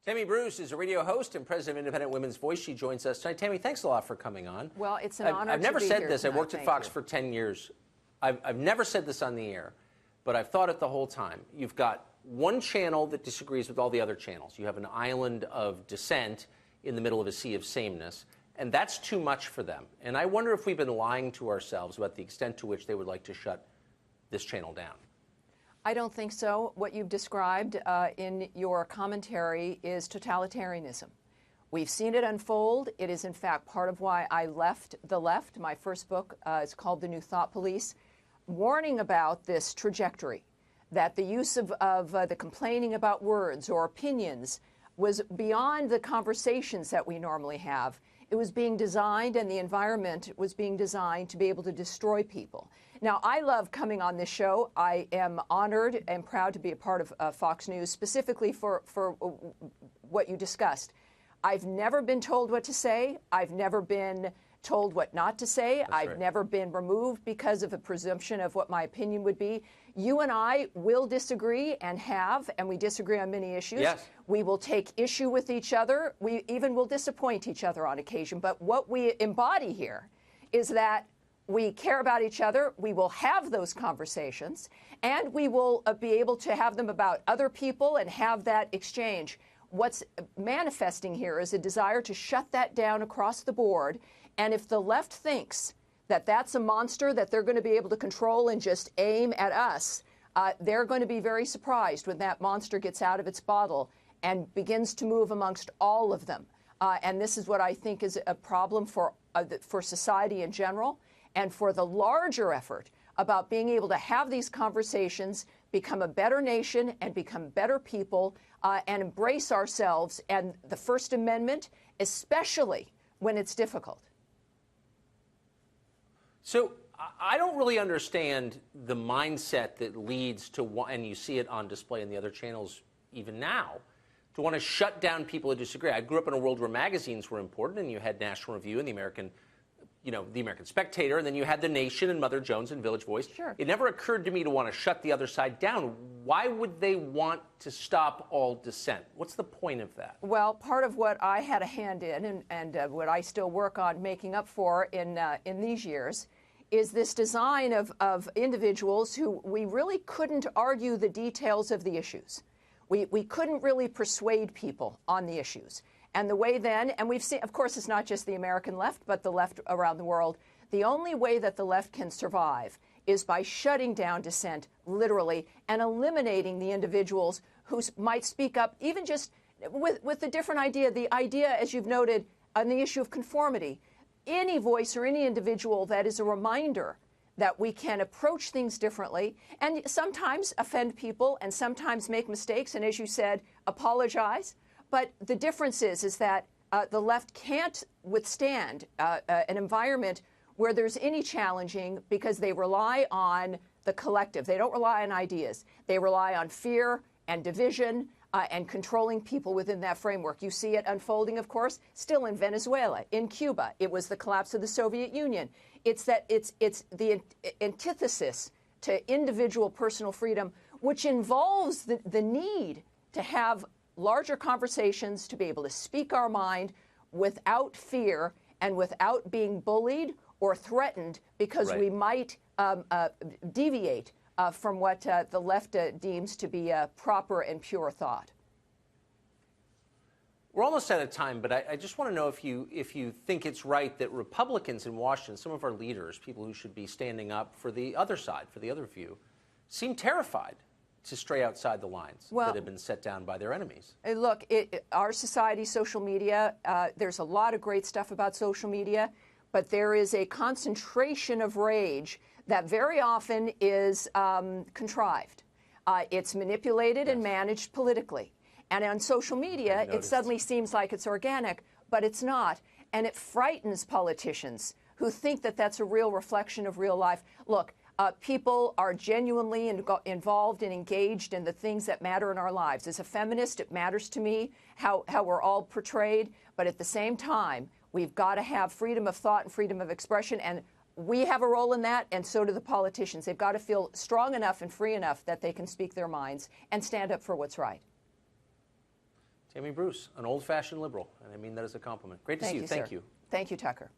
Tammy Bruce is a radio host and president of Independent Women's Voice. She joins us tonight. Tammy, thanks a lot for coming on. Well, it's an honor I've never to be said here this. tonight. I worked at Fox for 10 years. I've never said this on the air, but I've thought it the whole time. You've got one channel that disagrees with all the other channels. You have an island of dissent in the middle of a sea of sameness, and that's too much for them. And I wonder if we've been lying to ourselves about the extent to which they would like to shut this channel down. I don't think so. What you've described in your commentary is totalitarianism. We've seen it unfold. It is, in fact, part of why I left the left. My first book is called The New Thought Police, warning about this trajectory, that the use of the complaining about words or opinions was beyond the conversations that we normally have. It was being designed, and the environment was being designed to be able to destroy people. Now, I love coming on this show. I am honored and proud to be a part of Fox News, specifically for what you discussed. I've never been told what to say. I've never been told what not to say. That's I've right. never been removed because of a presumption of what my opinion would be. You and I will disagree and we disagree on many issues. Yes. We will take issue with each other. We even will disappoint each other on occasion. But what we embody here is that we care about each other, we will have those conversations, and we will be able to have them about other people and have that exchange. What's manifesting here is a desire to shut that down across the board, and if the left thinks that that's a monster that they're going to be able to control and just aim at us, they're going to be very surprised when that monster gets out of its bottle and begins to move amongst all of them. And this is what I think is a problem for society in general, and for the larger effort about being able to have these conversations, become a better nation and become better people, and embrace ourselves and the First Amendment, especially when it's difficult. So I don't really understand the mindset that leads to, and you see it on display in the other channels even now, to want to shut down people who disagree. I grew up in a world where magazines were important, and you had National Review and the American Spectator, and then you had The Nation and Mother Jones and Village Voice. Sure. It never occurred to me to want to shut the other side down. Why would they want to stop all dissent? What's the point of that? Well, part of what I had a hand in, and what I still work on making up for in these years, is this design of individuals who we really couldn't argue the details of the issues. We couldn't really persuade people on the issues. And the way then, and we've seen, of course, it's not just the American left, but the left around the world. The only way that the left can survive is by shutting down dissent, literally, and eliminating the individuals who might speak up, even just with a different idea. The idea, as you've noted, on the issue of conformity. Any voice or any individual that is a reminder that we can approach things differently and sometimes offend people and sometimes make mistakes, and as you said, apologize. But the difference is that the left can't withstand an environment where there's any challenging, because they rely on the collective. They don't rely on ideas. They rely on fear and division and controlling people within that framework. You see it unfolding, of course, still in Venezuela, in Cuba. It was the collapse of the Soviet Union. It's the antithesis to individual personal freedom, which involves the need to have larger conversations, to be able to speak our mind without fear and without being bullied or threatened because we might deviate from what the left deems to be proper and pure thought. We're almost out of time, but I just want to know if you think it's right that Republicans in Washington, some of our leaders, people who should be standing up for the other side, for the other view, seem terrified to stray outside the lines that have been set down by their enemies. Look, our society, social media, there's a lot of great stuff about social media, but there is a concentration of rage that very often is contrived. It's manipulated and managed politically. And on social media, it suddenly seems like it's organic, but it's not. And it frightens politicians who think that that's a real reflection of real life. Look, people are genuinely involved and engaged in the things that matter in our lives. As a feminist, it matters to me how we're all portrayed. But at the same time, we've got to have freedom of thought and freedom of expression. And we have a role in that, and so do the politicians. They've got to feel strong enough and free enough that they can speak their minds and stand up for what's right. Tammy Bruce, an old-fashioned liberal, and I mean that as a compliment. Great to see you. Thank you. Thank you, Tucker.